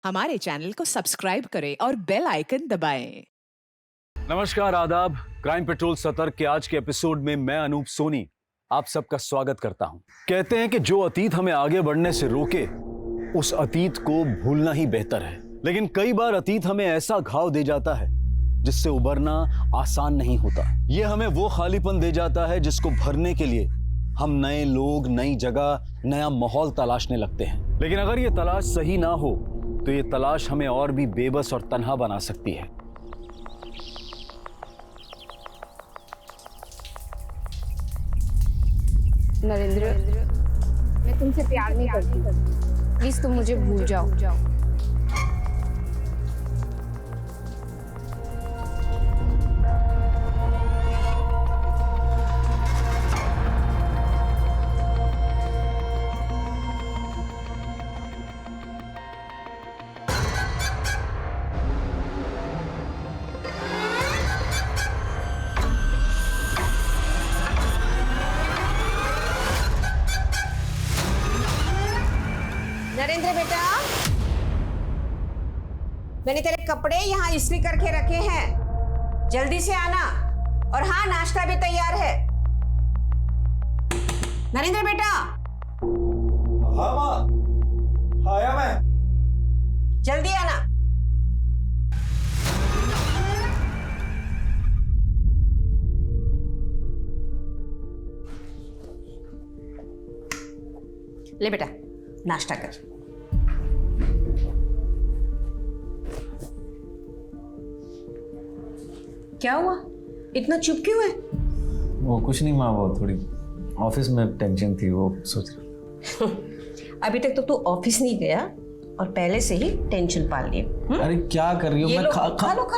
हमारे चैनल को सब्सक्राइब करें और बेल आइकन दबाएं। नमस्कार, आदाब। क्राइम पेट्रोल सतर्क के आज के एपिसोड में मैं अनूप सोनी आप सबका स्वागत करता हूं। कहते हैं कि जो अतीत हमें आगे बढ़ने से रोके उस अतीत को भूलना ही बेहतर है, लेकिन कई बार अतीत हमें ऐसा घाव दे जाता है जिससे उबरना आसान नहीं होता। ये हमें वो खालीपन दे जाता है जिसको भरने के लिए हम नए लोग, नई जगह, नया माहौल तलाशने लगते हैं। लेकिन अगर ये तलाश सही ना हो तो ये तलाश हमें और भी बेबस और तन्हा बना सकती है। नरेंद्र, मैं तुमसे प्यार नहीं करती। प्लीज तुम मुझे भूल जाओ। नरेंद्र बेटा, मैंने तेरे कपड़े यहाँ इस्त्री करके रखे हैं, जल्दी से आना। और हाँ, नाश्ता भी तैयार है। नरेंद्र बेटा। हाँ माँ, आया मैं। जल्दी आना। ले बेटा, नाश्ता कर। क्या हुआ, इतना चुप क्यों है? वो कुछ नहीं माँ, वो थोड़ी ऑफिस में टेंशन थी, वो सोच रहा। अभी तक तो तू ऑफिस नहीं गया और पहले से ही टेंशन पाल ली। अरे क्या कर रही हो? मैं खा लो।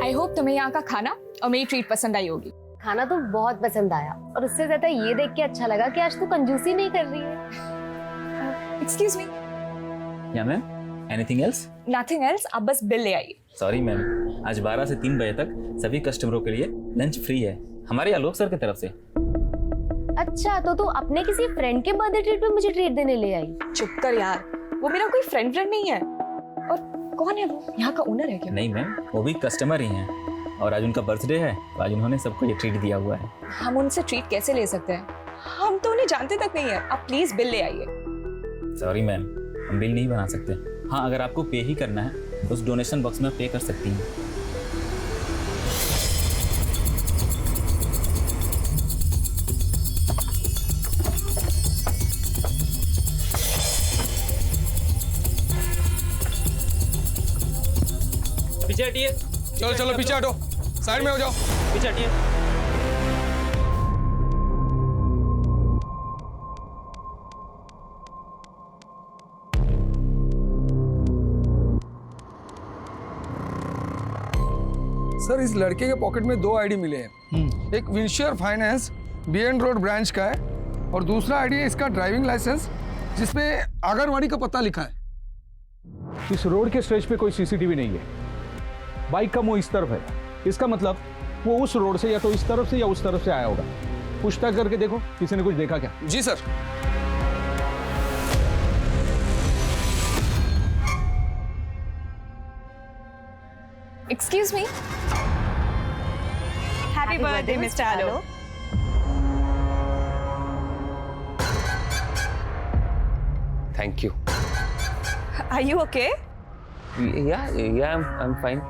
आई होप तुम्हें यहाँ का खाना और मेरी ट्रीट पसंद आई होगी। खाना तो बहुत पसंद आया, और उससे ज्यादा ये देख के अच्छा लगा कि आज तू कंजूसी नहीं कर रही है। Excuse me. Yeah ma'am, anything else? Nothing else, आप बस बिल ले आइए। सॉरी मैम, आज 12 से 3 बजे तक सभी कस्टमरों के लिए लंच फ्री है, हमारे आलोक सर की तरफ से। अच्छा, तो तू अपने किसी फ्रेंड के बर्थडे ट्रीट पे मुझे ट्रीट देने ले आई? चुप कर यार, वो मेरा कोई फ्रेंड नहीं है। और कौन है वो? यहाँ का ओनर है क्या? नहीं मैम, वो भी कस्टमर ही हैं, और आज उनका बर्थडे है तो आज उन्होंने सबको ये ट्रीट दिया हुआ है। हम उनसे ट्रीट कैसे ले सकते हैं? हम तो उन्हें जानते तक नहीं है। आप प्लीज बिल ले आइए। सॉरी मैम, हम बिल नहीं बना सकते। हाँ, अगर आपको पे ही करना है तो उस डोनेशन बॉक्स में पे कर सकती हैं। पीछे हटिए। चलो पीछे हटो, साइड में हो जाओ। पीछे हटिए। सर, इस लड़के के पॉकेट में 2 आईडी मिले हैं। एक विंशियर फाइनेंस बीएन रोड ब्रांच का है, और दूसरा आईडी है इसका ड्राइविंग लाइसेंस, जिसपे आंगनवाड़ी का पता लिखा है। इस रोड के स्ट्रेच पे कोई सीसीटीवी नहीं है। बाइक का मुंह इस तरफ है, इसका मतलब वो उस रोड से या तो इस तरफ से या उस तरफ से आया होगा। पूछताछ करके देखो, किसी ने कुछ देखा क्या? जी sir. Excuse me. Happy birthday mister Alok. Thank you. Are you okay? Yeah, I'm fine.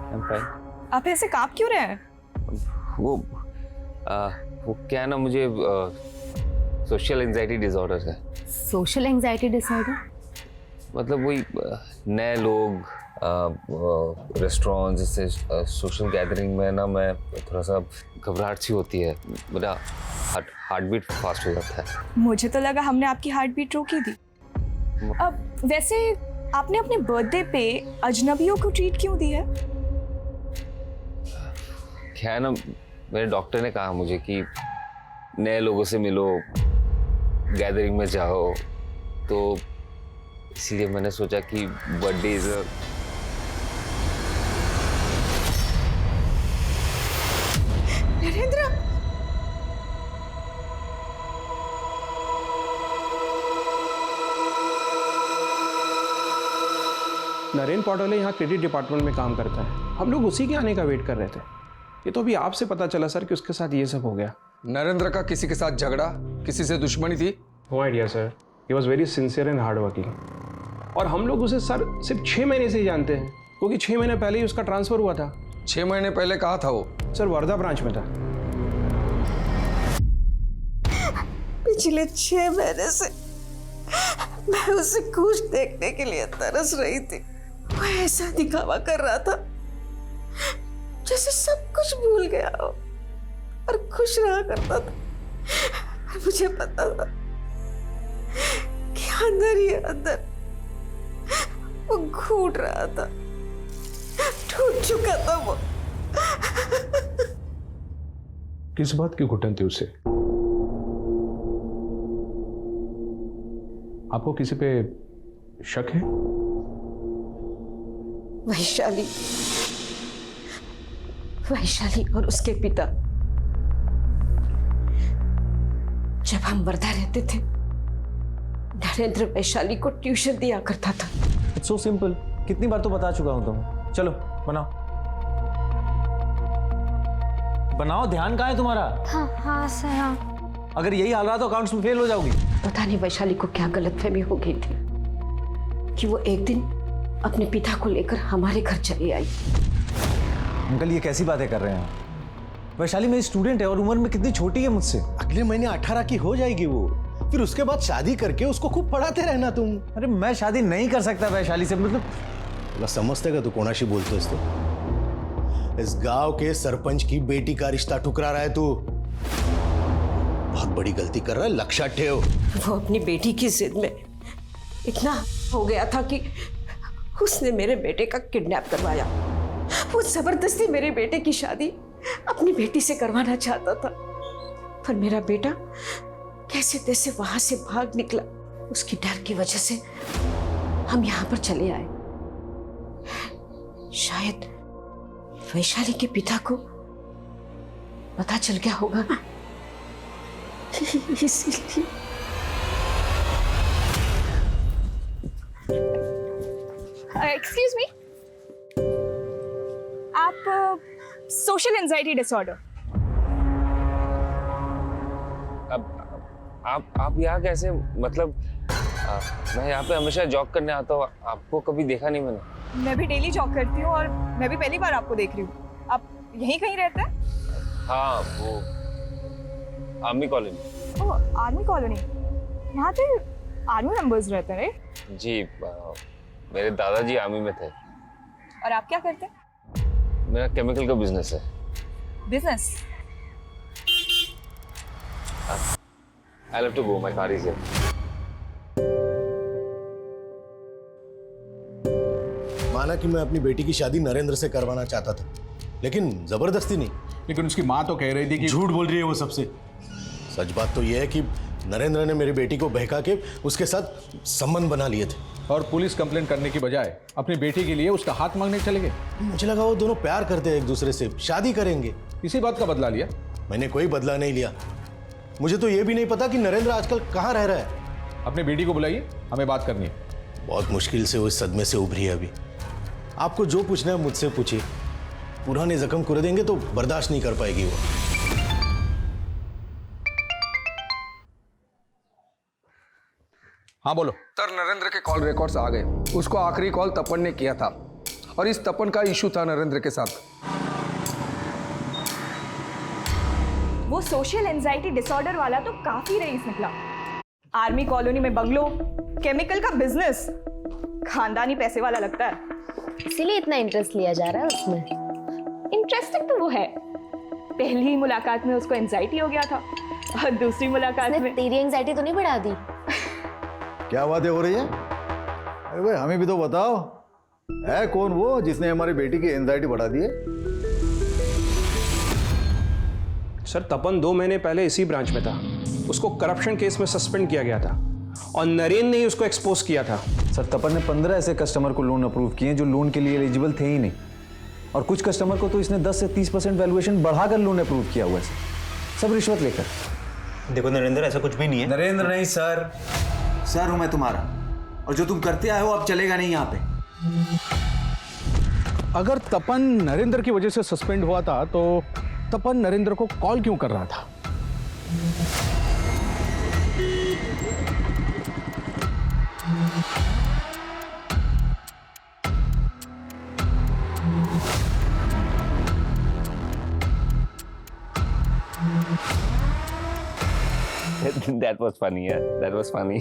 आप ऐसे कांप क्यों रहे हैं? वो क्या है ना, मुझे सोशल एंजाइटी डिसऑर्डर है। Social anxiety disorder? मतलब वही नए लोग, रेस्टोरेंट जैसे सोशल गैदरिंग में ना मैं थोड़ा सा घबराहट सी होती है, मेरा हार्ट बीट फास्ट हो जाता है। मुझे तो लगा हमने आपकी हार्ट बीट रोकी थी। अब वैसे आपने अपने बर्थडे पे अजनबियों को ट्रीट क्यों दी है? क्या है ना, मेरे डॉक्टर ने कहा मुझे कि नए लोगों से मिलो, गैदरिंग में जाओ, तो इसीलिए मैंने सोचा कि बर्थडे इज नरेंद्र, नरेंद्र पटोले यहाँ क्रेडिट डिपार्टमेंट में काम करता है। हम लोग उसी के आने का वेट कर रहे थे। ये तो अभी आपसे पता चला सर कि उसके साथ ये सब हो गया। नरेंद्र का किसी के साथ झगड़ा, किसी से दुश्मनी थी? No idea sir, he was very sincere and hard working. और हम लोग उसे सर सिर्फ 6 महीने से ही जानते हैं, क्योंकि 6 महीने पहले ही उसका ट्रांसफर हुआ था। 6 महीने पहले कहाँ था वो? सर वर्धा ब्रांच में था। पिछले 6 महीने से मैं उसे खुश देखने के लिए तरस रही थी। वो ऐसा दिखावा कर रहा था जैसे सब कुछ भूल गया हो और खुश रहा करता था। और मुझे पता था कि अंदर ही अंदर वो घूट रहा था, टूट चुका था वो। किस बात की घुटन थी उसे? आपको किसी पे शक है? वैशाली, वैशाली और उसके पिता। जब हम वर्धा रहते थे, नरेंद्र वैशाली को ट्यूशन दिया करता था। इट्स सो सिंपल, कितनी बार तो बता चुका हूं तुम्हें। चलो बनाओ बनाओ, ध्यान कहाँ है तुम्हारा? हाँ सर, हाँ। अगर यही हाल रहा तो अकाउंट्स में फेल हो जाओगी। पता नहीं वैशाली को क्या गलतफहमी हो गई थी कि वो एक दिन अपने पिता को लेकर हमारे घर चली आई। अंकल ये कैसी बातें कर रहे हैं? वैशाली मेरी स्टूडेंट है और उम्र में कितनी छोटी है मुझसे। अगले महीने 18 की हो जाएगी वो, फिर उसके बाद शादी करके उसको खूब पढ़ाते रहना तुम। अरे मैं शादी नहीं कर सकता वैशाली से, मतलब समझते का तू कोणाशी बोलतोस? तो इस गांव के सरपंच की बेटी का रिश्ता ठुकरा रहा है तू। बहुत बड़ी गलती कर रहा है, लक्ष्य ठेव। वो अपनी बेटी की जिद में इतना हो गया था कि उसने मेरे बेटे का किडनैप करवाया। वो जबरदस्ती मेरे बेटे की शादी अपनी बेटी से करवाना चाहता था, पर मेरा बेटा कैसे तैसे वहां से भाग निकला। उसकी डर की वजह से हम यहां पर चले आए। शायद वैशाली के पिता को पता चल गया होगा, इसीलिए। एक्सक्यूज मी, आप सोशल एंजाइटी डिसऑर्डर। अब आप यहाँ कैसे? मतलब मैं यहाँ पे हमेशा जॉब करने आता हूँ, आपको कभी देखा नहीं मैंने। मैं भी डेली जॉब करती हूँ और मैं भी पहली बार आपको देख रही हूँ। आप यहीं कहीं रहते हैं? हाँ, वो आर्मी कॉलोनी। ओह, आर्मी कॉलोनी। यहाँ पे आर्मी मेंबर्स रहते हैं? जी, मेरे दादाजी आर्मी में थे। और आप क्या करते हैं? मेरा केमिकल का बिजनेस है। Business? I'll have to go, my car is here. माना कि मैं अपनी बेटी की शादी नरेंद्र से करवाना चाहता था, लेकिन जबरदस्ती नहीं। लेकिन उसकी माँ तो कह रही थी कि झूठ बोल रही है वो सबसे। सच बात तो यह है कि नरेंद्र ने मेरी बेटी को बहका के उसके साथ संबंध बना लिए थे। और पुलिस कंप्लेंट करने की बजाय अपनी बेटी के लिए उसका हाथ मांगने चले गए। मुझे लगा वो दोनों प्यार करते हैं एक दूसरे से, शादी करेंगे। इसी बात का बदला लिया? मैंने कोई बदला नहीं लिया। मुझे तो ये भी नहीं पता कि नरेंद्र आजकल कहाँ रह रहा है। अपनी बेटी को बुलाइए, हमें बात करनी है। बहुत मुश्किल से वो इस सदमे से उभरी है अभी। आपको जो पूछना है मुझसे पूछिए। पुराने जख्म कुरे देंगे तो बर्दाश्त नहीं कर पाएगी वो। हाँ बोलो। सर, नरेंद्र के कॉल रिकॉर्ड्स आ गए। उसको आखिरी कॉल तपन ने किया था और इस तपन का इशू था नरेंद्र के साथ। वो सोशल एंजाइटी डिसऑर्डर वाला तो काफी रईस निकला। आर्मी कॉलोनी में बंगलो, केमिकल का बिजनेस, खानदानी पैसे वाला लगता है। इसीलिए इतना इंटरेस्ट लिया जा रहा है उसमें। इंटरेस्टिंग तो वो है, पहली ही मुलाकात में उसको एंजाइटी हो गया था और दूसरी मुलाकात में तेरी एंजाइटी तो नहीं बढ़ा दी? क्या बातें हो रही है? अरे भाई हमें भी तो बताओ, है कौन वो जिसने हमारी बेटी की एंजाइटी बढ़ा दी है? सर तपन 2 महीने पहले इसी ब्रांच में था, उसको करप्शन केस में सस्पेंड किया गया था और नरेंद्र ने ही उसको एक्सपोज किया था। सर तपन ने 15 ऐसे कस्टमर को लोन अप्रूव किए जो लोन के लिए एलिजिबल थे ही नहीं, और कुछ कस्टमर को तो इसने 10 से 30% वैल्यूएशन बढ़ाकर लोन अप्रूव किया हुआ है सब रिश्वत लेकर। देखो नरेंद्र, ऐसा कुछ भी नहीं है। नरेंद्र नहीं सर, सर हूं मैं तुम्हारा, और जो तुम करते आए हो अब चलेगा नहीं यहाँ पे। अगर तपन नरेंद्र की वजह से सस्पेंड हुआ था तो तपन नरेंद्र को कॉल क्यों कर रहा था? That was funny, yeah. That was funny.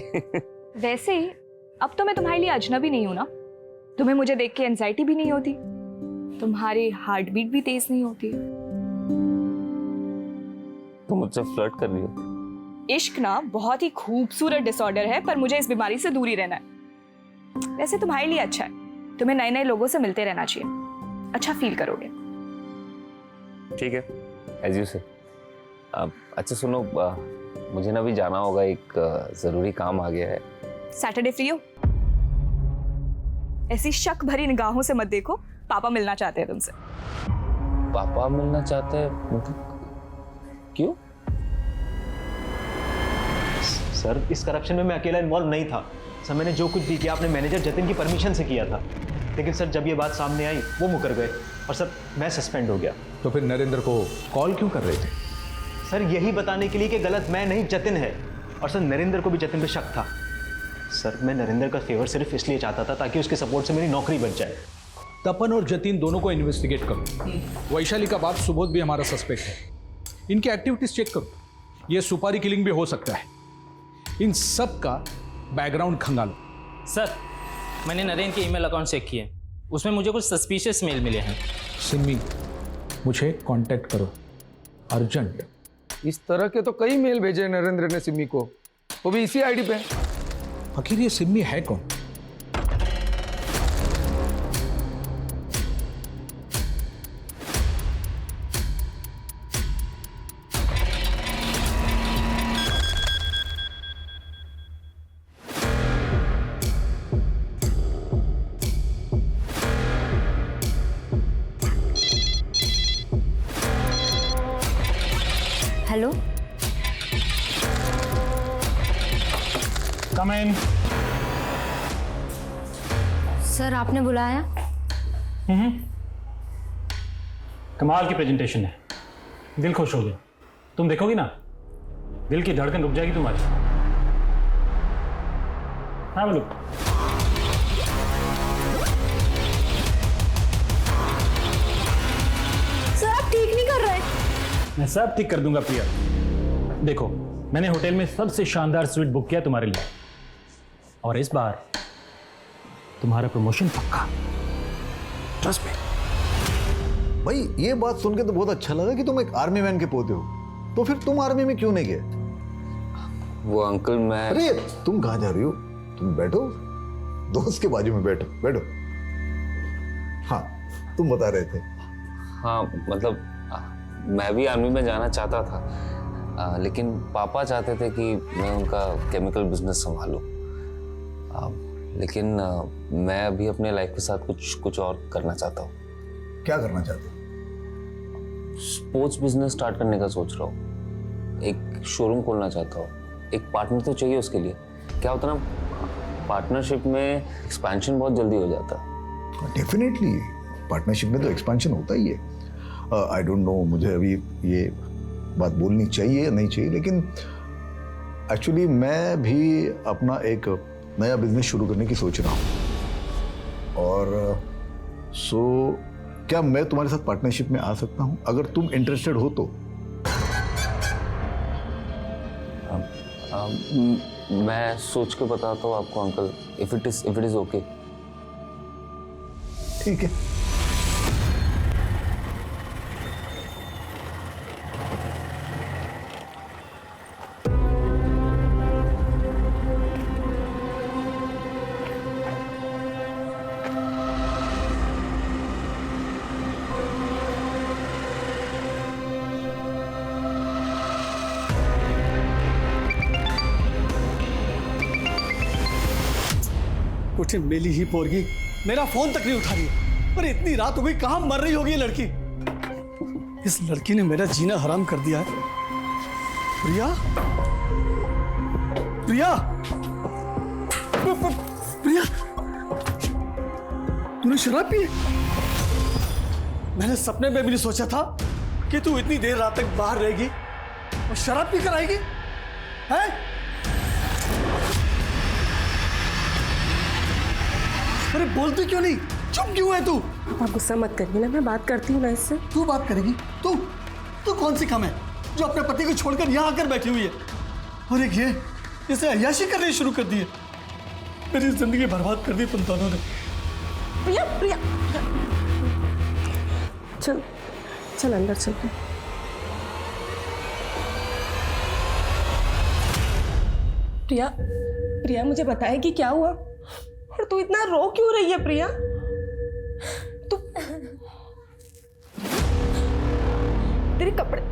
वैसे अब तो मैं तुम्हारे लिए अजनबी नहीं हूं ना, तुम्हें मुझे देख के एंजाइटी भी नहीं होती, तुम्हारी हार्ट बीट भी तेज नहीं होती। तुम मुझसे फ्लर्ट कर रही हो? इश्क ना बहुत ही खूबसूरत डिसऑर्डर है, पर मुझे इस बीमारी से दूर ही रहना है। वैसे तुम्हारे लिए अच्छा है, तुम्हें नए नए लोगों से मिलते रहना चाहिए, अच्छा फील करोगे। ठीक है, एज यू से। अच्छा सुनो, मुझे ना भी जाना होगा, एक जरूरी काम आ गया है। सैटरडे फ्री हो? ऐसी शक भरी निगाहों से मत देखो, पापा मिलना चाहते हैं तुमसे। पापा मिलना चाहते हैं? मतलब क्यों? सर इस करप्शन में मैं अकेला इन्वॉल्व नहीं था सर, मैंने जो कुछ भी किया अपने मैनेजर जतिन की परमिशन से किया था, लेकिन सर जब ये बात सामने आई वो मुकर गए और सर मैं सस्पेंड हो गया। तो फिर नरेंद्र को कॉल क्यों कर रहे थे? सर यही बताने के लिए कि गलत मैं नहीं जतिन है, और सर नरेंद्र को भी जतिन पे शक था। सर मैं नरेंद्र का फेवर सिर्फ इसलिए चाहता था ताकि उसके सपोर्ट से मेरी नौकरी बच जाए। तपन और जतिन दोनों को इन्वेस्टिगेट करो। वैशाली का बाप सुबोध भी हमारा सस्पेक्ट है, इनकी एक्टिविटीज चेक करो, ये सुपारी किलिंग भी हो सकता है। इन सब का बैकग्राउंड खंगालो। सर मैंने नरेंद्र के ईमेल अकाउंट चेक किए, उसमें मुझे कुछ सस्पिशियस मेल मिले हैं। सिमी मुझे कांटेक्ट करो अर्जेंट। इस तरह के तो कई मेल भेजे नरेंद्र ने सिमी को, वो भी इसी आईडी पे। आखिर ये सिमी है कौन? हेलो, कम इन। सर आपने बुलाया? कमाल की प्रेजेंटेशन है, दिल खुश हो गया। तुम देखोगी ना, दिल की धड़कन रुक जाएगी तुम्हारी। हाँ बोलो। सर आप ठीक नहीं कर रहे। मैं सब ठीक कर दूंगा प्रिया। देखो मैंने होटल में सबसे शानदार स्वीट बुक किया तुम्हारे लिए, और इस बार तुम्हारा प्रमोशन पक्का, ट्रस्ट मी। भाई ये बात सुन के तो बहुत अच्छा लगा कि तुम एक आर्मी मैन के पोते हो, तो फिर तुम आर्मी में क्यों नहीं गए? वो अंकल मैं। अरे तुम कहाँ जा रही हो? तुम बैठो, दोस्त के बाजू में बैठो बैठो। हाँ तुम बता रहे थे। हाँ मतलब मैं भी आर्मी में जाना चाहता था, लेकिन पापा चाहते थे कि मैं उनका केमिकल बिजनेस संभालूं। लेकिन मैं अभी अपने लाइफ के साथ कुछ और करना चाहता हूँ। क्या करना चाहते हो? स्पोर्ट्स बिजनेस स्टार्ट करने का सोच रहा हूँ, एक शोरूम खोलना चाहता हूँ। एक पार्टनर तो चाहिए उसके लिए। क्या होता ना, पार्टनरशिप में एक्सपेंशन बहुत जल्दी हो जाता है। डेफिनेटली पार्टनरशिप में तो एक्सपेंशन होता ही है। आई डोंट नो मुझे अभी ये बात बोलनी चाहिए नहीं चाहिए, लेकिन एक्चुअली मैं भी अपना एक नया बिजनेस शुरू करने की सोच रहा हूँ। और क्या मैं तुम्हारे साथ पार्टनरशिप में आ सकता हूँ? अगर तुम इंटरेस्टेड हो तो। मैं सोच के बताता हूँ आपको uncle, if it is okay. ठीक है। उठे मेली ही पोरगी, मेरा फोन तक नहीं उठा रही है। अरे इतनी रात हो गई, कहां मर रही होगी ये लड़की? इस लड़की ने मेरा जीना हराम कर दिया है। प्रिया, प्रिया, प्रिया, तूने शराब पी? मैंने सपने में भी नहीं सोचा था कि तू इतनी देर रात तक बाहर रहेगी और शराब पी कर आएगी। हैं? अरे बोलती क्यों नहीं? चुप क्यों है तू? आप गुस्सा मत करिए ना, मैं बात करती हूँ ना इससे। तू बात करेगी? तू कौन सी कम है जो अपने पति को छोड़कर यहाँ आकर बैठी हुई है? और एक ये इसे अय्याशी करनी शुरू कर दी है। मेरी जिंदगी बर्बाद कर दी तुम दोनों ने। प्रिया, प्रिया, चल चल अंदर चल। प्रिया, प्रिया मुझे बताएगी क्या हुआ? और तू इतना रो क्यों रही है प्रिया? तू तेरे कपड़े,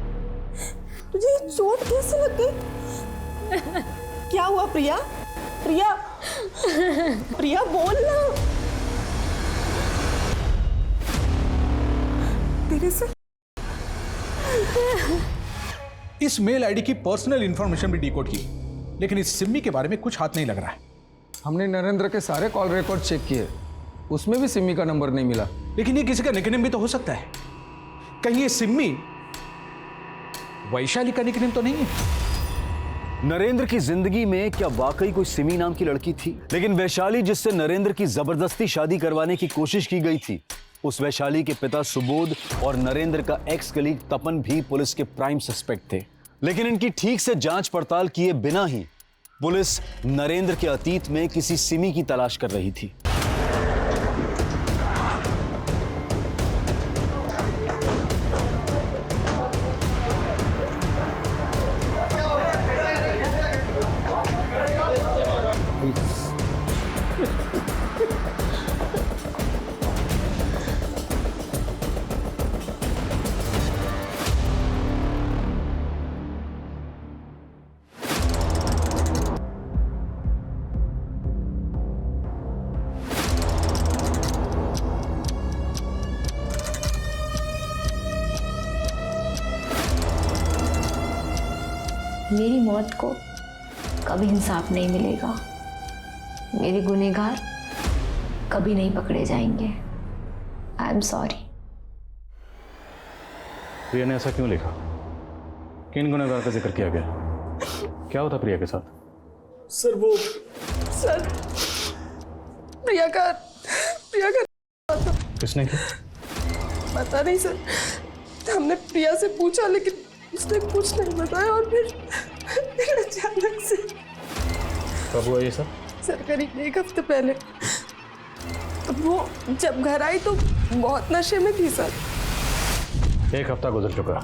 तुझे चोट कैसे लग गई? क्या हुआ प्रिया? प्रिया, प्रिया बोल ना। तेरे से इस मेल आईडी की पर्सनल इंफॉर्मेशन भी डिकोड की, लेकिन इस सिम्मी के बारे में कुछ हाथ नहीं लग रहा है। हमने नरेंद्र के सारे कॉल रिकॉर्ड चेक किए, उसमें भी सिम्मी का नंबर नहीं मिला। लेकिन ये किसी का निकनेम भी तो हो सकता है। कहीं ये सिम्मी वैशाली का निकनेम तो नहीं है? नरेंद्र की जिंदगी में क्या वाकई कोई सिमी नाम की लड़की थी? लेकिन वैशाली जिससे नरेंद्र की जबरदस्ती शादी करवाने की कोशिश की गई थी, उस वैशाली के पिता सुबोध और नरेंद्र का एक्स कलीग तपन भी पुलिस के प्राइम सस्पेक्ट थे। लेकिन इनकी ठीक से जांच पड़ताल किए बिना ही पुलिस नरेंद्र के अतीत में किसी सिमी की तलाश कर रही थी। मेरी मौत को कभी इंसाफ नहीं मिलेगा। मेरे गुनहगार कभी नहीं पकड़े जाएंगे। I am sorry. प्रिया ने ऐसा क्यों लिखा? किन गुनहगार का जिक्र किया गया? क्या होता प्रिया के साथ? सर वो सर प्रिया का किसने किया? पता नहीं सर, हमने प्रिया से पूछा लेकिन उसने कुछ नहीं बताया। और फिर अचानक से। कब हुआ ये सब? सर करीब 1 हफ्ते पहले। तो वो जब घर आई तो बहुत नशे में थी सर। 1 हफ्ता गुजर चुका,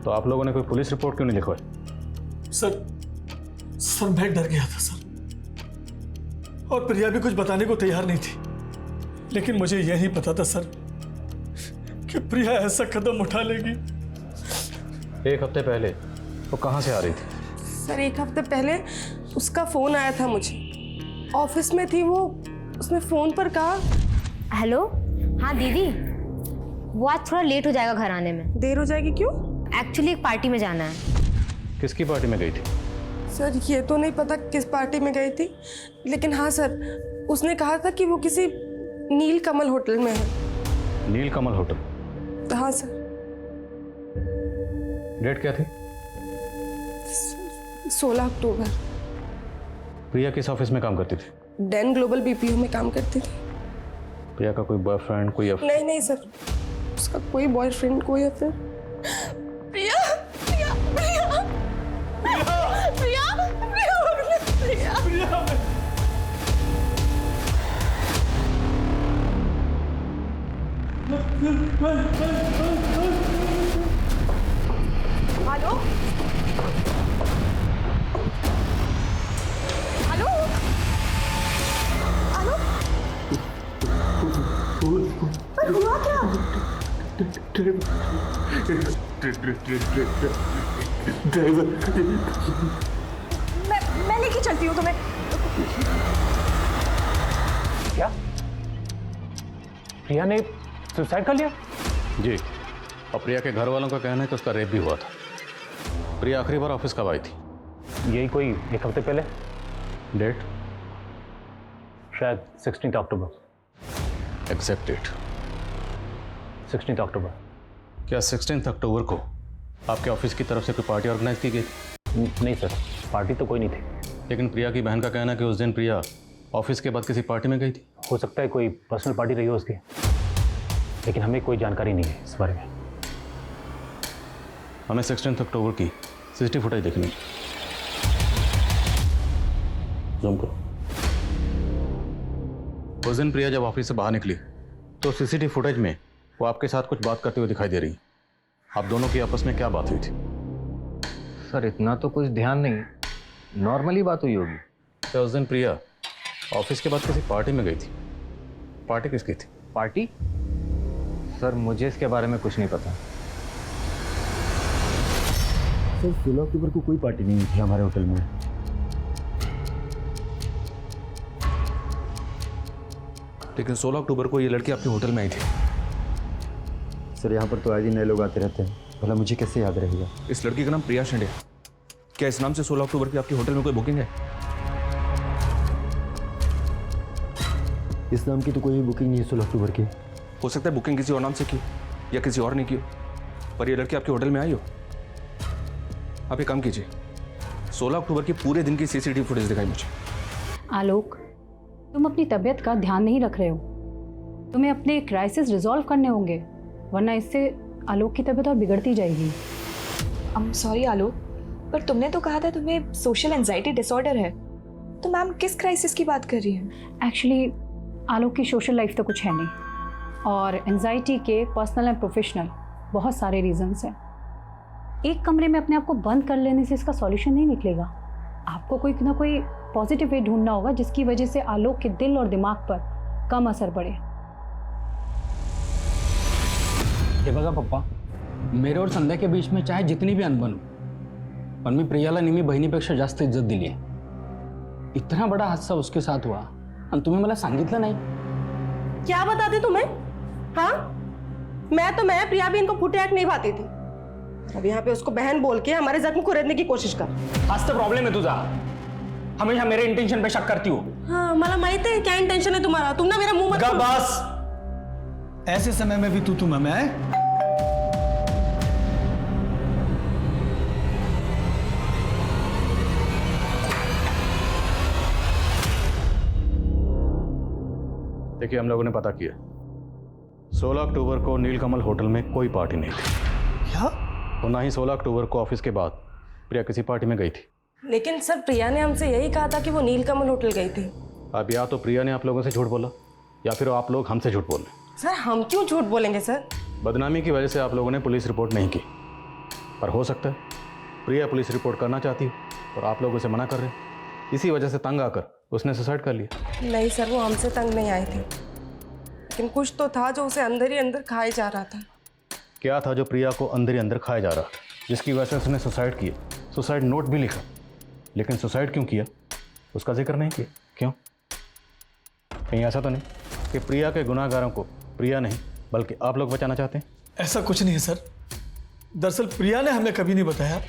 तो आप लोगों ने कोई पुलिस रिपोर्ट क्यों नहीं लिखवाई? सर मैं डर गया था सर, और प्रिया भी कुछ बताने को तैयार नहीं थी। लेकिन मुझे यह नहीं पता था सर कि प्रिया ऐसा कदम उठा लेगी। 1 हफ्ते पहले वो कहाँ से आ रही थी? सर 1 हफ्ते पहले उसका फोन आया था मुझे, ऑफिस में थी वो। उसने फोन पर कहा, हेलो, हाँ दीदी, वो आज थोड़ा लेट हो जाएगा घर आने में। देर हो जाएगी क्यों? एक्चुअली एक पार्टी में जाना है। किसकी पार्टी में गई थी? सर ये तो नहीं पता किस पार्टी में गई थी, लेकिन हाँ सर, उसने कहा था कि वो किसी नील कमल होटल में है। नील कमल होटल? हाँ सर। डेट क्या थी? 16 अक्टूबर। प्रिया किस ऑफिस में काम करती थी? डेन ग्लोबल बीपीओ में काम करती थी। प्रिया का कोई बॉयफ्रेंड, कोई नहीं नहीं सर, उसका कोई बॉयफ्रेंड, कोई अफेयर। प्रिया, प्रिया, प्रिया, प्रिया, प्रिया, हेलो हेलो हेलो, पर हुआ क्या? मैं लेके चलती हूँ तुम्हें। क्या प्रिया ने सुसाइड कर लिया? जी, और प्रिया के घर वालों का कहना है कि उसका रेप भी हुआ था। प्रिया आखिरी बार ऑफिस कब आई थी? यही कोई 1 हफ्ते पहले। डेट? शायद 16 अक्टूबर। Exact date? 16 अक्टूबर। क्या 16 अक्टूबर को आपके ऑफिस की तरफ से कोई पार्टी ऑर्गेनाइज की गई थी? नहीं सर, पार्टी तो कोई नहीं थी। लेकिन प्रिया की बहन का कहना है कि उस दिन प्रिया ऑफिस के बाद किसी पार्टी में गई थी। हो सकता है कोई पर्सनल पार्टी रही हो उसकी, लेकिन हमें कोई जानकारी नहीं है इस बारे में। हमें 16 अक्टूबर की सीसीटीवी फुटेज देखनी है। जूम करो। उस दिन प्रिया जब ऑफिस से बाहर निकली तो सीसीटीवी फुटेज में वो आपके साथ कुछ बात करते हुए दिखाई दे रही। आप दोनों की आपस में क्या बात हुई थी? सर इतना तो कुछ ध्यान नहीं, नॉर्मली बात हुई होगी। तो उस दिन प्रिया ऑफिस के बाद किसी पार्टी में गई थी। पार्टी किसकी थी? पार्टी? सर मुझे इसके बारे में कुछ नहीं पता। सर 16 अक्टूबर को कोई पार्टी नहीं थी हमारे होटल में। लेकिन 16 अक्टूबर को ये लड़की आपके होटल में आई थी। सर यहाँ पर तो आज ही नए लोग आते रहते हैं, भला मुझे कैसे याद रहेगा? इस लड़की का नाम प्रिया शिंदे। क्या इस नाम से 16 अक्टूबर की आपके होटल में कोई बुकिंग है? इस नाम की तो कोई बुकिंग नहीं है 16 अक्टूबर की। हो सकता है बुकिंग किसी और नाम से की या किसी और ने की हो, पर ये लड़की आपके होटल में आई हो। आप एक काम कीजिए, 16 अक्टूबर की पूरे दिन की सीसीटीवी फुटेज दिखाई मुझे। आलोक, तुम अपनी तबीयत का ध्यान नहीं रख रहे हो। तुम्हें अपने क्राइसिस रिजॉल्व करने होंगे, वरना इससे आलोक की तबीयत और बिगड़ती जाएगी। आई एम सॉरी आलोक, पर तुमने तो कहा था तुम्हें सोशल एंजाइटी डिसऑर्डर है, तो मैम किस क्राइसिस की बात कर रही हैं? एक्चुअली आलोक की सोशल लाइफ तो कुछ है नहीं, और एंजाइटी के पर्सनल एंड प्रोफेशनल बहुत सारे रीजंस हैं। एक कमरे में अपने आप को बंद कर लेने से इसका सॉल्यूशन नहीं निकलेगा। आपको कोई ना कोई पॉजिटिव वे ढूंढना होगा जिसकी वजह से आलोक के दिल और दिमाग पर कम असर पड़े। हे बघा पप्पा, मेरे और संध्या के बीच में चाहे जितनी भी अनबन हो, पण मी प्रियाला नेहमी बहिणीपेक्षा जास्त इज्जत दिली आहे। इतना बड़ा हादसा उसके साथ हुआ आणि तुम्ही मला सांगितलं नाही। क्या बताते तुम्हें? हाँ, मैं प्रिया भी इनको फुटे नहीं पाती थी। अब यहाँ पे उसको बहन बोल के हमारे जख्म को रेतने की कोशिश कर। हाच तर प्रॉब्लेम है तुझा, हमेशा मेरे इंटेंशन पे शक करती हो। हाँ, मला माहित है क्या इंटेंशन है तुम्हारा। तुम ना मेरा मुंह मत बस, ऐसे समय में भी तू मैं देखिए, हम लोगों ने पता किया 16 अक्टूबर को नीलकमल होटल में कोई पार्टी नहीं थी। क्या? और ना ही 16 अक्टूबर को ऑफिस के बाद प्रिया किसी पार्टी में गई थी। लेकिन सर प्रिया ने हमसे यही कहा था कि वो नीलकमल होटल गई थी। अब या तो प्रिया ने आप लोगों से झूठ बोला या फिर आप लोग हमसे झूठ बोल रहे। सर हम क्यों झूठ बोलेंगे सर? बदनामी की वजह से आप लोगों ने पुलिस रिपोर्ट नहीं की, पर हो सकता है प्रिया पुलिस रिपोर्ट करना चाहती है और आप लोग उसे मना कर रहे हैं। इसी वजह से तंग आकर उसने सुसाइड कर लिया। नहीं सर, वो हमसे तंग नहीं आई थी, लेकिन कुछ तो था जो उसे अंदर ही अंदर खाए जा रहा था। क्या था जो प्रिया को अंदर ही अंदर खाया जा रहा था, जिसकी वजह से उसने सुसाइड किया? सुसाइड नोट भी लिखा, लेकिन सुसाइड क्यों किया उसका जिक्र नहीं किया। क्यों? कहीं ऐसा तो नहीं कि प्रिया के गुनाहगारों को प्रिया नहीं बल्कि आप लोग बचाना चाहते हैं? ऐसा कुछ नहीं है सर। दरअसल प्रिया ने हमें कभी नहीं बताया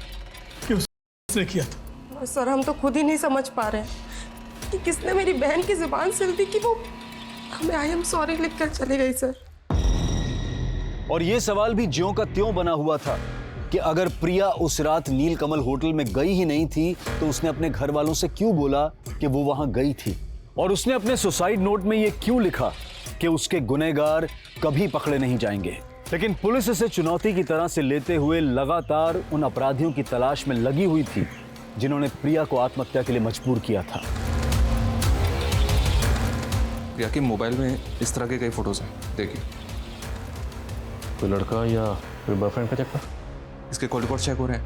कि उसने किया था। सर हम तो खुद ही नहीं समझ पा रहे कि किसने मेरी बहन की जुबान सिल दी कि वो हमें आई एम सॉरी लिखकर चली गई सर। और ये सवाल भी ज्यों का त्यों बना हुआ था कि अगर प्रिया उस रात नीलकमल होटल में गई ही नहीं थी तो उसने अपने घर वालों से क्यों बोला कि वो वहां गई थी, और उसने अपने सुसाइड नोट में ये क्यों लिखा कि उसके गुनहगार कभी पकड़े नहीं जाएंगे। लेकिन पुलिस इसे चुनौती की तरह से लेते हुए लगातार उन अपराधियों की तलाश में लगी हुई थी जिन्होंने प्रिया को आत्महत्या के लिए मजबूर किया था। प्रिया के मोबाइल में इस तरह के कई फोटोज हैं, देखिए। कोई लड़का या कोई बॉयफ्रेंड का चक्कर? इसके कॉल रिकॉर्ड चेक हो रहे हैं।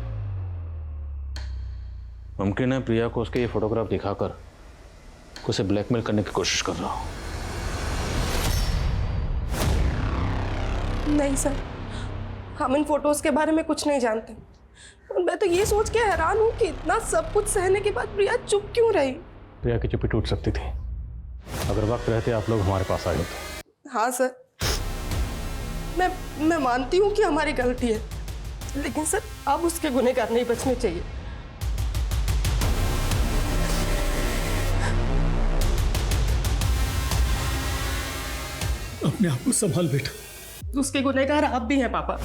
मुमकिन है प्रिया को उसके ये फोटोग्राफ दिखाकर उसे ब्लैकमेल करने की कोशिश कर रहा हूँ। नहीं सर, हम इन फोटोज के बारे में कुछ नहीं जानते। और मैं तो ये सोच के हैरान हूँ कि इतना सब कुछ सहने के बाद प्रिया चुप क्यों रही। प्रिया की चुप्पी टूट सकती थी अगर वक्त रहते आप लोग हमारे पास आए होते। हाँ सर, मैं मानती हूँ कि हमारी गलती है, लेकिन सर अब उसके गुनहगार नहीं बचने चाहिए। अपने आप को संभाल बेटा। उसके गुनहगार आप भी हैं पापा।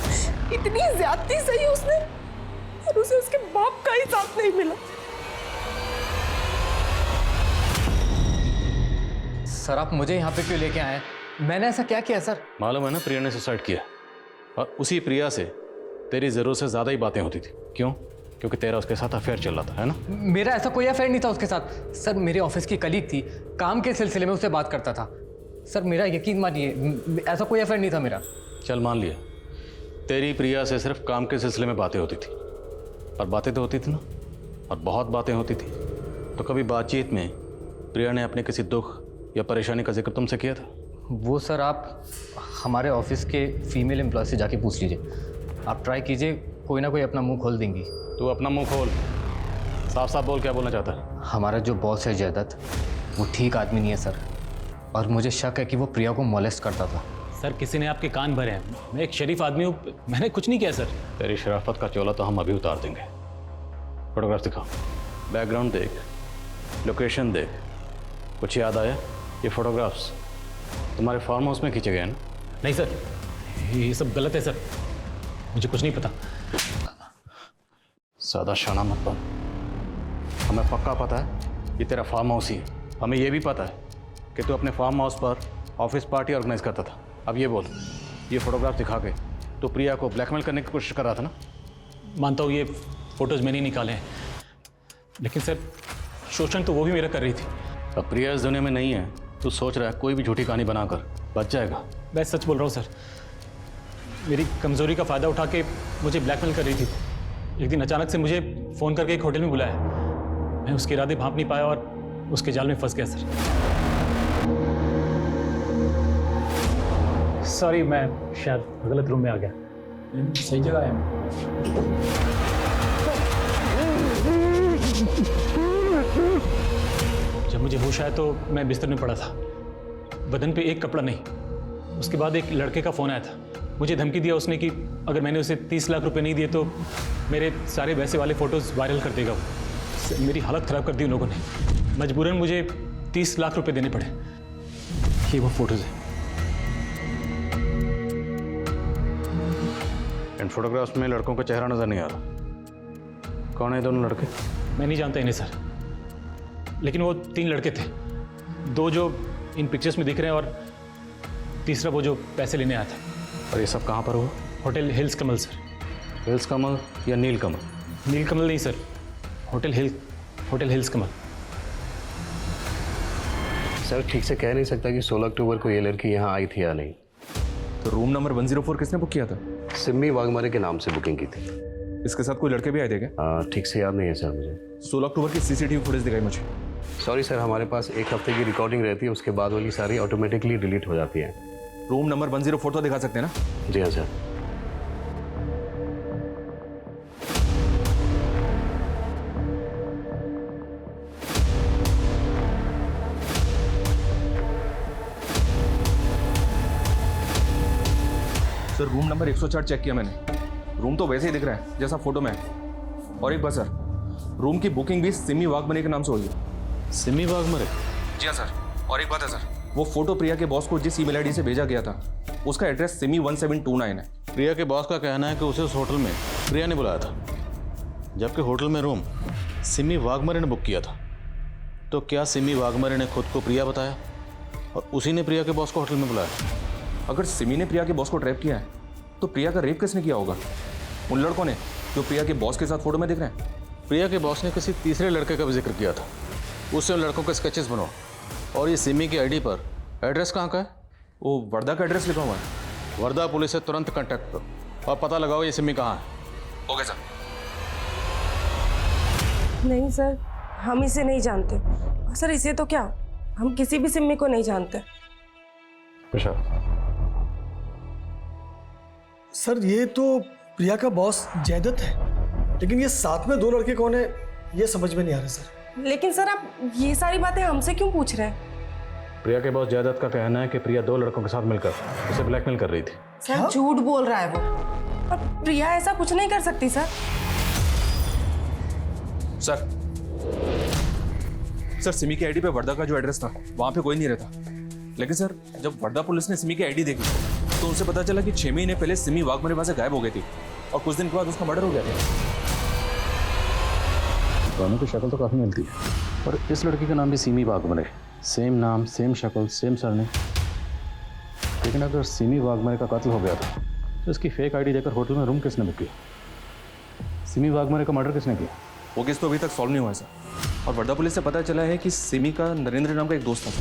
इतनी ज्यादती सही उसने और उसे उसके बाप का ही साथ नहीं मिला। सर आप मुझे यहाँ पे क्यों लेके आए? मैंने ऐसा क्या किया सर? मालूम है ना, प्रिया ने सुसाइड किया और उसी प्रिया से तेरी जरूरत से ज्यादा ही बातें होती थी। क्यों? क्योंकि तेरा उसके साथ अफेयर चल रहा था, है ना? मेरा ऐसा कोई अफेयर नहीं था उसके साथ सर। मेरे ऑफिस की कलीग थी, काम के सिलसिले में उससे बात करता था सर। मेरा यकीन मानिए, ऐसा कोई अफेयर नहीं था मेरा। चल मान लिया, तेरी प्रिया से सिर्फ काम के सिलसिले में बातें होती थी। और बातें तो होती थी ना, और बहुत बातें होती थी। तो कभी बातचीत में प्रिया ने अपने किसी दुख या परेशानी का जिक्र तुमसे किया था? वो सर आप हमारे ऑफिस के फीमेल एम्प्लॉय से जाके पूछ लीजिए। आप ट्राई कीजिए, कोई ना कोई अपना मुंह खोल देंगी। तू अपना मुंह खोल, साफ साफ बोल, क्या बोलना चाहता है? हमारा जो बॉस है जयदत्त, वो ठीक आदमी नहीं है सर। और मुझे शक है कि वो प्रिया को मोलेस्ट करता था। सर किसी ने आपके कान भरे हैं। मैं एक शरीफ आदमी हूँ, मैंने कुछ नहीं किया सर। तेरी शराफत का चोला तो हम अभी उतार देंगे। फोटोग्राफ दिखाओ, बैकग्राउंड देख, लोकेशन देख। कुछ याद आया? ये फोटोग्राफ्स तुम्हारे फार्म हाउस में खींचे गए हैं ना? नहीं सर, ये सब गलत है सर, मुझे कुछ नहीं पता। ज़्यादा शाना मत बन। हमें पक्का पता है ये तेरा फार्म हाउस ही है। हमें ये भी पता है कि तू अपने फार्म हाउस पर ऑफिस पार्टी ऑर्गेनाइज करता था। अब ये बोल, ये फोटोग्राफ दिखा के तो प्रिया को ब्लैकमेल करने की कोशिश कर रहा था ना? मानता हूँ ये फोटोज मैंने निकाले हैं, लेकिन सर शोषण तो वो भी मेरा कर रही थी। अब प्रिया इस दुनिया में नहीं है, तू सोच रहा है कोई भी झूठी कहानी बनाकर बच जाएगा। मैं सच बोल रहा हूँ सर, मेरी कमज़ोरी का फ़ायदा उठा के मुझे ब्लैकमेल कर रही थी। एक दिन अचानक से मुझे फ़ोन करके एक होटल में बुलाया। मैं उसके इरादे भांप नहीं पाया और उसके जाल में फंस गया सर। सॉरी, मैं शायद गलत रूम में आ गया। सही जगह है। जब मुझे होश आया तो मैं बिस्तर में पड़ा था, बदन पे एक कपड़ा नहीं। उसके बाद एक लड़के का फ़ोन आया था, मुझे धमकी दिया उसने कि अगर मैंने उसे 30 लाख रुपए नहीं दिए तो मेरे सारे वैसे वाले फ़ोटोज़ वायरल कर देगा वो। मेरी हालत ख़राब कर दी उन लोगों ने। मजबूरन मुझे 30 लाख रुपए देने पड़े। ये वो फोटोज़ हैं। इन फोटोग्राफ्स में लड़कों का चेहरा नजर नहीं आ रहा। कौन है दोनों लड़के? मैं नहीं जानता इन्हें सर, लेकिन वो 3 लड़के थे। 2 जो इन पिक्चर्स में दिख रहे हैं और तीसरा वो जो पैसे लेने आया था। और ये सब कहाँ पर हुआ? होटल हिल्स कमल सर। हिल्स कमल या नील कमल? नील कमल नहीं सर, होटल हिल्स कमल। सर ठीक से कह नहीं सकता कि 16 अक्टूबर को ये लड़की यहाँ आई थी या नहीं। तो रूम नंबर 104 किसने बुक किया था? सिम्मी वाघमारे के नाम से बुकिंग की थी। इसके साथ कोई लड़के भी आए थे क्या? ठीक से याद नहीं है सर मुझे। 16 अक्टूबर की सीसीटीवी फुटेज दिखाई मुझे। सॉरी सर, हमारे पास एक हफ्ते की रिकॉर्डिंग रहती है, उसके बाद वाली सारी ऑटोमेटिकली डिलीट हो जाती है। रूम नंबर 104 तो दिखा सकते हैं ना? जी हाँ sir. Sir room number 104 check किया मैंने। रूम तो वैसे ही दिख रहा है जैसा फोटो में है। और एक बात सर, रूम की बुकिंग भी सिमी वाघमरे के नाम से हुई है। सिमी वाघमरे? जी हाँ सर। और एक बात है सर, वो फोटो प्रिया के बॉस को जिस ईमेल आईडी से भेजा गया था उसका एड्रेस सिमी 1729 है। प्रिया के बॉस का कहना है कि उसे उस होटल में प्रिया ने बुलाया था, जबकि होटल में रूम सिमी वाघमरे ने बुक किया था। तो क्या सिमी वाघमरे ने खुद को प्रिया बताया और उसी ने प्रिया के बॉस को होटल में बुलाया? अगर सिमी ने प्रिया के बॉस को ट्रैप किया है तो प्रिया का रेप किसने किया होगा? उन लड़कों ने जो प्रिया के बॉस के साथ फोटो में दिख रहे हैं। प्रिया के बॉस ने किसी तीसरे लड़के का भी जिक्र किया था, उससे उन लड़कों के स्केचेस बनवा। और ये सिमी की आईडी पर एड्रेस कहाँ का है? वो वर्धा का एड्रेस लिखा हुआ है। वर्धा पुलिस से तुरंत कांटेक्ट करो और पता लगाओ ये सिमी कहाँ है। Okay sir. नहीं सर, हम इसे नहीं जानते। और सर इसे तो क्या, हम किसी भी सिमी को नहीं जानते। सर ये तो प्रिया का बॉस जयदत्त है, लेकिन ये साथ में 2 लड़के कौन है ये समझ में नहीं आ रहा सर। लेकिन सर आप ये सारी बातें हमसे क्यों पूछ रहे हैं? प्रिया के बॉस जयदत्त का कहना है कि प्रिया 2 लड़कों के साथ मिलकर उसे ब्लैकमेल कर रही थी। सर झूठ बोल रहा है वो, और प्रिया ऐसा कुछ नहीं कर सकती सर। सर सिमी की आईडी पे वर्धा का जो एड्रेस था वहाँ पे कोई नहीं रहता, लेकिन सर जब वर्धा पुलिस ने सिमी की आईडी देखी तो उनसे पता चला कि 6 महीने पहले सिमी वाघमरे वहाँ से गायब हो गई थी और कुछ दिन के बाद उसका मर्डर हो गया था। दोनों की शक्ल तो काफ़ी मिलती है, पर इस लड़की का नाम भी सिमी वाघमरे, सेम नाम, सेम शक्ल, सेम सरनेम। लेकिन अगर सिमी वाघमरे का कत्ल हो गया था तो इसकी फेक आईडी देकर होटल में रूम किसने बुक किया? सिमी वाघमरे का मर्डर किसने किया? वो केस तो अभी तक सॉल्व नहीं हुआ है सर। और वर्धा पुलिस से पता चला है कि सिमी का नरेंद्र नाम का एक दोस्त था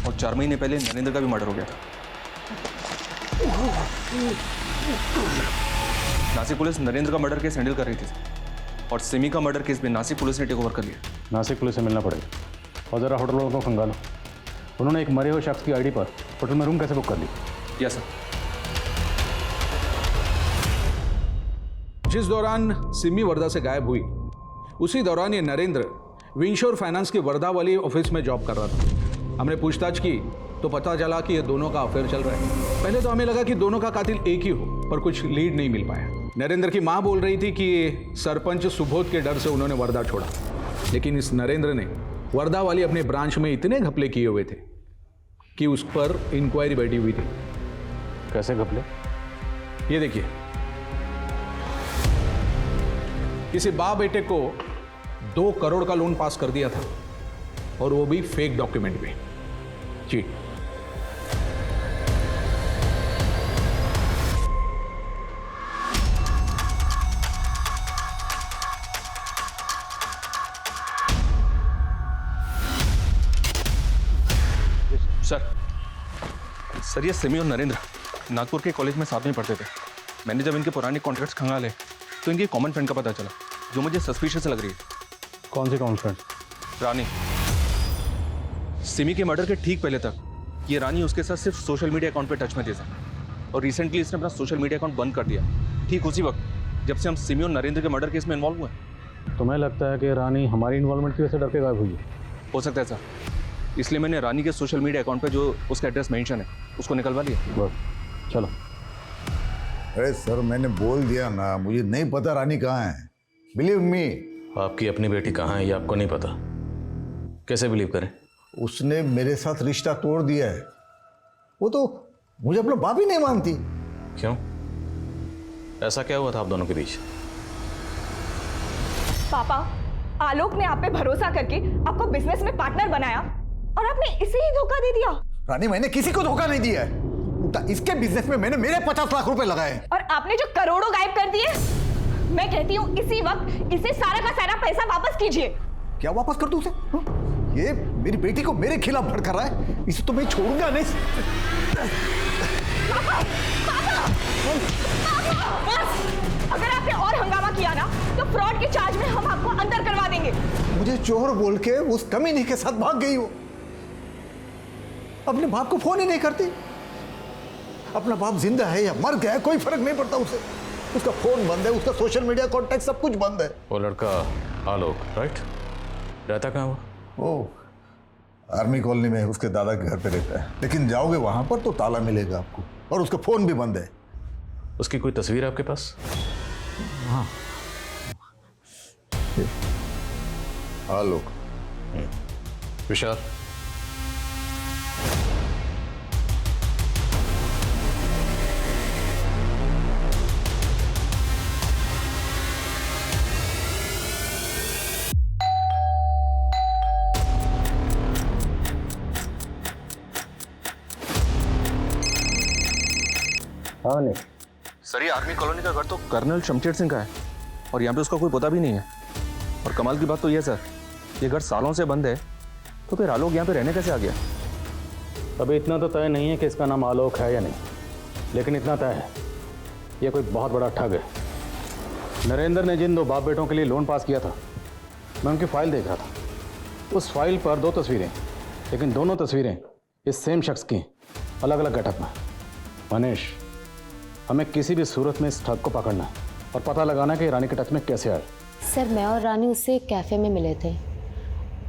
और 4 महीने पहले नरेंद्र का भी मर्डर हो गया था। नासिक पुलिस नरेंद्र का मर्डर केस हैंडल कर रही थी और सिमी का मर्डर केस भी नासिक पुलिस ने टेक ओवर कर लिया। नासिक पुलिस से मिलना पड़ेगा और ज़रा होटल वालों को खंगालो। उन्होंने एक मरे हुए शख्स की आईडी पर होटल में रूम कैसे बुक कर ली? Yes sir. जिस दौरान सिमी वर्धा से गायब हुई उसी दौरान ये नरेंद्र विंशोर फाइनेंस के वर्धा वाली ऑफिस में जॉब कर रहा था। हमने पूछताछ की तो पता चला कि ये दोनों का अफेयर चल रहा है। पहले तो हमें लगा कि दोनों का कातिल एक ही हो, पर कुछ लीड नहीं मिल पाया। नरेंद्र की मां बोल रही थी कि सरपंच सुबोध के डर से उन्होंने वर्धा छोड़ा, लेकिन इस नरेंद्र ने वर्धा वाली अपने ब्रांच में इतने घपले किए हुए थे कि उस पर इंक्वायरी बैठी हुई थी। कैसे घपले? ये देखिए, किसी बाप बेटे को 2 करोड़ का लोन पास कर दिया था और वो भी फेक डॉक्यूमेंट में। जी सर ये सिमी और नरेंद्र नागपुर के कॉलेज में साथ में पढ़ते थे। मैंने जब इनके पुराने कॉन्ट्रैक्ट्स खंगाले तो इनकी कॉमन फ्रेंड का पता चला जो मुझे सस्पिशियस लग रही है। कौन सी कॉमन फ्रेंड? रानी। सिमी के मर्डर के ठीक पहले तक ये रानी उसके साथ सिर्फ सोशल मीडिया अकाउंट पे टच में थी सर, और रिसेंटली इसने अपना सोशल मीडिया अकाउंट बंद कर दिया, ठीक उसी वक्त जब से हम सिमी और नरेंद्र के मर्डर केस में इन्वॉल्व हुए। तुम्हें लगता है कि रानी हमारी इन्वॉल्वमेंट की वजह से डर के गायब हुई है? हो सकता है सर, इसलिए मैंने रानी के सोशल मीडिया अकाउंट पे जो उसका एड्रेस मेंशन है उसको निकलवा लिया। बस चलो। अरे सर मैंने बोल दिया ना, मुझे नहीं पता रानी कहाँ है। Believe me. आपकी अपनी बेटी कहाँ है ये आपको नहीं पता? कैसे बिलीव करें? उसने मेरे साथ रिश्ता तोड़ दिया है। वो तो मुझे अपना बाप ही नहीं मानती। क्यों? ऐसा क्या हुआ था आप दोनों के बीच? पापा, आलोक ने आप पे भरोसा करके आपको बिजनेस में पार्टनर बनाया और आपने इसे ही धोखा दे दिया। रानी मैंने किसी को धोखा नहीं दिया है। उल्टा इसके बिजनेस में मैंने मेरे 50 लाख रुपए लगाए। और आपने जो करोड़ों गायब कर दिए, मैं कहती हूँ इसी वक्त इसे सारा का सारा पैसा वापस कीजिए। क्या वापस कर दूं उसे? ये मेरी बेटी को मेरे खिलाफ भड़का रहा है, इसे तो मैं छोड़ूंगा नहीं। पापा, पापा, बस, अगर आपने और हंगामा किया ना तो फ्रॉड के चार्ज में हम आपको अंदर करवा देंगे। मुझे चोर बोल के उस कमीने के साथ भाग गई वो। अपने बाप को फोन ही नहीं करती। अपना बाप जिंदा है या मर गया कोई फर्क नहीं पड़ता उसे। उसका फोन बंद है, उसका सोशल मीडिया कॉन्टैक्ट सब कुछ बंद है। वो लड़का आलोक, राइट? रहता कहाँ वो? वो आर्मी कॉलोनी में उसके दादा के घर पे रहता है, लेकिन जाओगे वहां पर तो ताला मिलेगा आपको, और उसका फोन भी बंद है। उसकी कोई तस्वीर है आपके पास? हाँ, आलोक। विशाल, हाँ नहीं सर, ये आर्मी कॉलोनी का घर तो कर्नल शमशेर सिंह का है और यहाँ पे उसका कोई पता भी नहीं है। और कमाल की बात तो ये सर, ये घर सालों से बंद है, तो फिर आलोक यहाँ पे रहने कैसे आ गया? अभी इतना तो तय नहीं है कि इसका नाम आलोक है या नहीं। लेकिन इतना तय है, ये कोई बहुत बड़ा ठग है। नरेंद्र ने जिन 2 बाप बेटों के लिए लोन पास किया था, मैं उनकी फाइल देख रहा था। उस फाइल पर 2 तस्वीरें, लेकिन दोनों तस्वीरें इस सेम शख्स की, अलग अलग गेटअप में। मनीष, हमें किसी भी सूरत में इस ठग को पकड़ना है और पता लगाना है कि रानी के टच में कैसे आए। सर, मैं और रानी उससे एक कैफ़े में मिले थे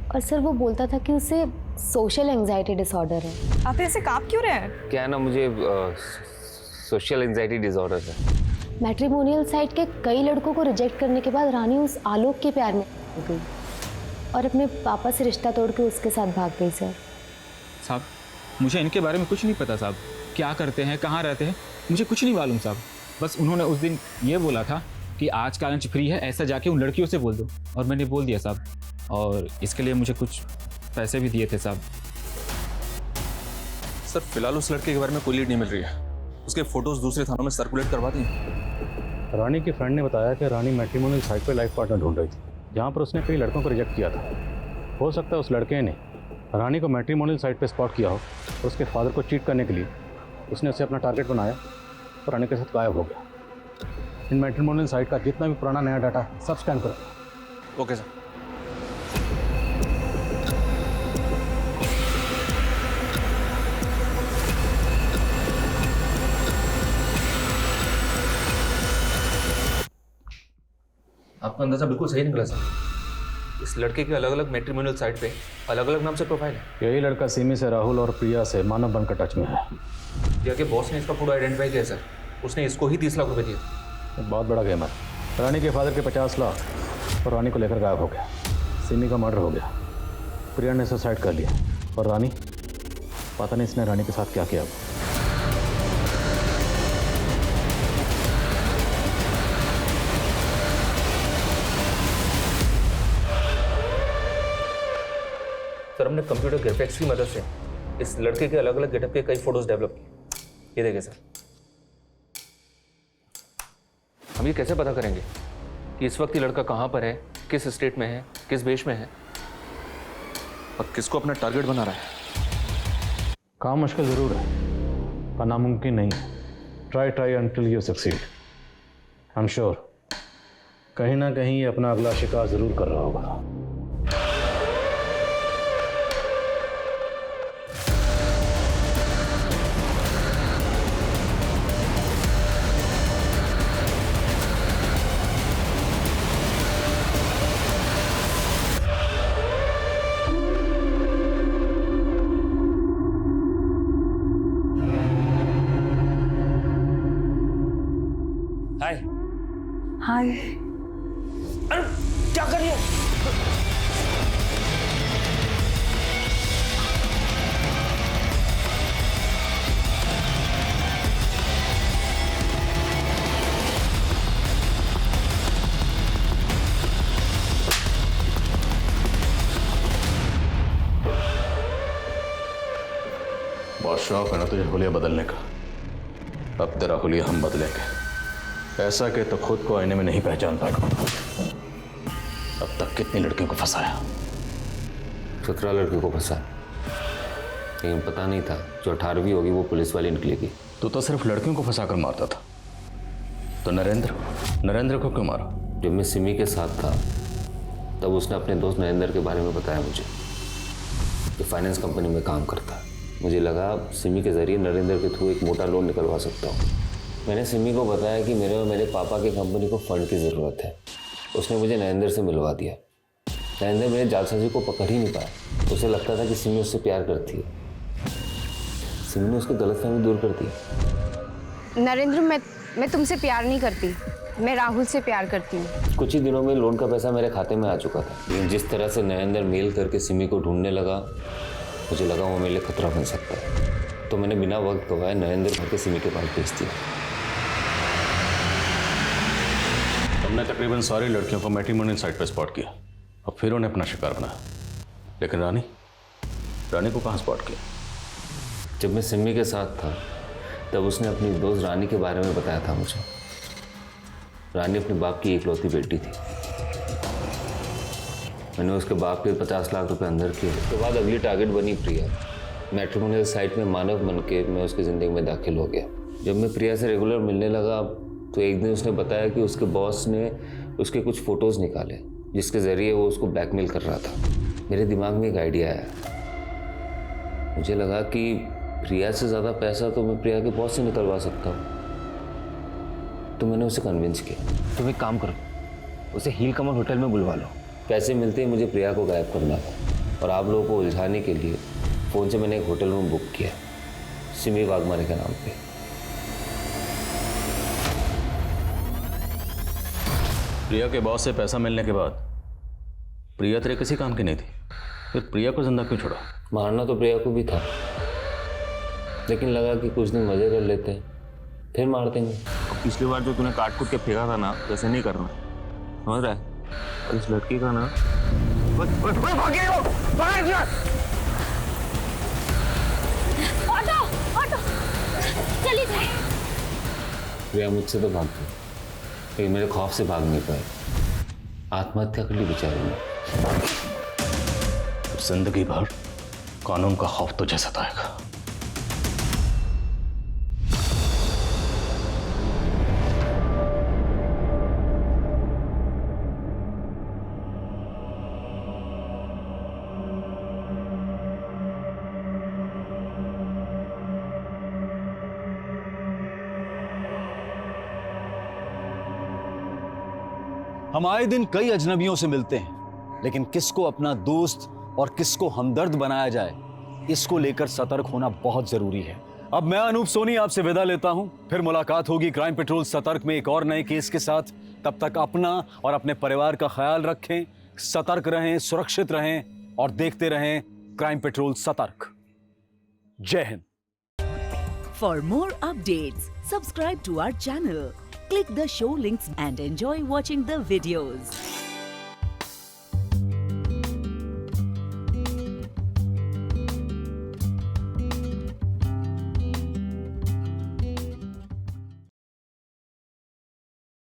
और सर वो बोलता था कि उसे सोशल एंजाइटी डिसऑर्डर है। आप ऐसे कांप क्यों रहे हैं? क्या है ना, मुझे सोशल एंजाइटी डिसऑर्डर है। मैट्रिमोनियल साइट के कई लड़कों को रिजेक्ट करने के बाद रानी उस आलोक के प्यार में हो गई और अपने पापा से रिश्ता तोड़ के उसके साथ भाग गई। सर साहब, मुझे इनके बारे में कुछ नहीं पता साहब, क्या करते हैं, कहाँ रहते हैं, मुझे कुछ नहीं मालूम साहब। बस उन्होंने उस दिन ये बोला था कि आज का लंच फ्री है, ऐसा जाके उन लड़कियों से बोल दो, और मैंने बोल दिया साहब, और इसके लिए मुझे कुछ पैसे भी दिए थे साहब। सर फिलहाल उस लड़के के बारे में कोई लीड नहीं मिल रही है। उसके फोटोज दूसरे थानों में सर्कुलेट करवा दी। रानी की फ्रेंड ने बताया कि रानी मैट्रिमोनियल साइट पर लाइफ पार्टनर ढूंढ रही थी, जहाँ पर उसने कई लड़कों को रिजेक्ट किया था। हो सकता है उस लड़के ने रानी को मैट्रिमोनियल साइट पर स्पॉट किया हो और उसके फादर को चीट करने के लिए उसने उसे अपना टारगेट बनाया और रानी के साथ गायब हो गया। इन मैट्रिमोनियल साइट का जितना भी पुराना नया डाटा है सब स्कैन करो। Okay sir. आपका अंदाजा बिल्कुल सही निकला सर। इस लड़के के अलग अलग मैट्रिमोनियल साइट पे अलग अलग नाम से प्रोफाइल है। यही लड़का सिमी से, राहुल और प्रिया से मानव बनकर टच में है। प्रिया के बॉस ने इसका फोटो आइडेंटिफाई किया सर। उसने इसको ही 30 लाख रुपए दिए। बहुत बड़ा गेम है। रानी के फादर के 50 लाख और रानी को लेकर गायब हो गया। सिमी का मर्डर हो गया। प्रिया ने सुसाइड कर लिया और रानी, पता नहीं इसने रानी के साथ क्या किया। सर हमने कंप्यूटर ग्राफिक्स की मदद से इस लड़के के अलग अलग गेटअप के कई फोटोज डेवलप किए। ये देखिए सर। हम ये कैसे पता करेंगे कि इस वक्त ये लड़का कहाँ पर है, किस स्टेट में है, किस वेश में है और किसको अपना टारगेट बना रहा है? काम मुश्किल जरूर है पर नामुमकिन नहीं। Try until you succeed. I am sure कहीं ना कहीं ये अपना अगला शिकार जरूर कर रहा होगा। हाय। हाय। क्या कर रही है? बहुत शौक है ना तुझे हुलिया बदलने का। अब तेरा हुलिया हम बदलेंगे, ऐसा कि तो खुद को आईने में नहीं पहचान पाएगा। अब तक कितनी लड़कियों को फंसाया? 17 लड़कियों को फंसा, लेकिन पता नहीं था जो 18वीं होगी वो पुलिस वाली निकलेगी। तू तो सिर्फ लड़कियों को फंसा कर मारता था, तो नरेंद्र को क्यों मारा? जब मैं सिमी के साथ था तब उसने अपने दोस्त नरेंद्र के बारे में बताया मुझे, जो फाइनेंस कंपनी में काम करता है। मुझे लगा सिमी के जरिए नरेंद्र के थ्रू एक मोटा लोन निकलवा सकता हूँ। मैंने सिमी को बताया कि मेरे और मेरे पापा की कंपनी को फंड की ज़रूरत है। उसने मुझे नरेंद्र से मिलवा दिया। नरेंद्र मेरे जालसाजी को पकड़ ही नहीं पाया। उसे लगता था कि सिमी उससे प्यार करती है। सिमी ने उसकी गलतफहमी दूर कर दी। नरेंद्र, मैं तुमसे प्यार नहीं करती, मैं राहुल से प्यार करती हूँ। कुछ ही दिनों में लोन का पैसा मेरे खाते में आ चुका था, लेकिन जिस तरह से नरेंद्र मेल करके सिमी को ढूंढने लगा, मुझे लगा वो मेरे लिए खतरा बन सकता है। तो मैंने बिना वक्त गवाए नरेंद्र भर के सिमी के पास भेज दिया। हमने तकरीबन सारी लड़कियों को मैट्रिमोनियल साइट पर स्पॉट किया और फिर उन्हें अपना शिकार बनाया। लेकिन रानी को कहाँ स्पॉट किया? जब मैं सिमी के साथ था तब उसने अपनी दोस्त रानी के बारे में बताया था मुझे। रानी अपने बाप की इकलौती बेटी थी। मैंने उसके बाप के 50 लाख रुपए अंदर किए। उसके बाद अगली टारगेट बनी प्रिया। मैट्रिमोनियल साइट में मानव बन के मैं उसकी ज़िंदगी में दाखिल हो गया। जब मैं प्रिया से रेगुलर मिलने लगा तो एक दिन उसने बताया कि उसके बॉस ने उसके कुछ फ़ोटोज़ निकाले जिसके ज़रिए वो उसको ब्लैकमेल कर रहा था। मेरे दिमाग में एक आइडिया आया। मुझे लगा कि प्रिया से ज़्यादा पैसा तो मैं प्रिया के बॉस से निकलवा सकता हूँ। तो मैंने उसे कन्विंस किया। तुम एक काम करो, उसे हील कमल होटल में बुलवा लो। पैसे मिलते ही मुझे प्रिया को गायब करना था और आप लोगों को उलझाने के लिए फ़ोन से मैंने एक होटल रूम बुक किया सिमी वाघमारे के नाम पे। प्रिया के बॉस से पैसा मिलने के बाद प्रिया तेरे किसी काम की नहीं थी, फिर प्रिया को जिंदा क्यों छोड़ा? मारना तो प्रिया को भी था, लेकिन लगा कि कुछ दिन मजे कर लेते हैं फिर मार देंगे। पिछली बार जो तूने काट कूट के फेंका था ना, वैसे नहीं करना, समझ रहा है? और इस लड़की का ना ऑटो ऑटो चली जाए। प्रिया मुझसे तो भाग गई, लेकिन मेरे खौफ से भाग नहीं पाए। आत्महत्या कर ली बेचारी ने। जिंदगी भर कानून का खौफ तुझे सताएगा। हम आए दिन कई अजनबियों से मिलते हैं, लेकिन किसको अपना दोस्त और किसको हमदर्द बनाया जाए, इसको लेकर सतर्क होना बहुत जरूरी है। अब मैं अनूप सोनी आपसे विदा लेता हूं, फिर मुलाकात होगी क्राइम पेट्रोल सतर्क में एक और नए केस के साथ। तब तक अपना और अपने परिवार का ख्याल रखें, सतर्क रहें, सुरक्षित रहें और देखते रहें क्राइम पेट्रोल सतर्क। जय Hind. For more updates, subscribe to our channel, click the show links and enjoy watching the videos.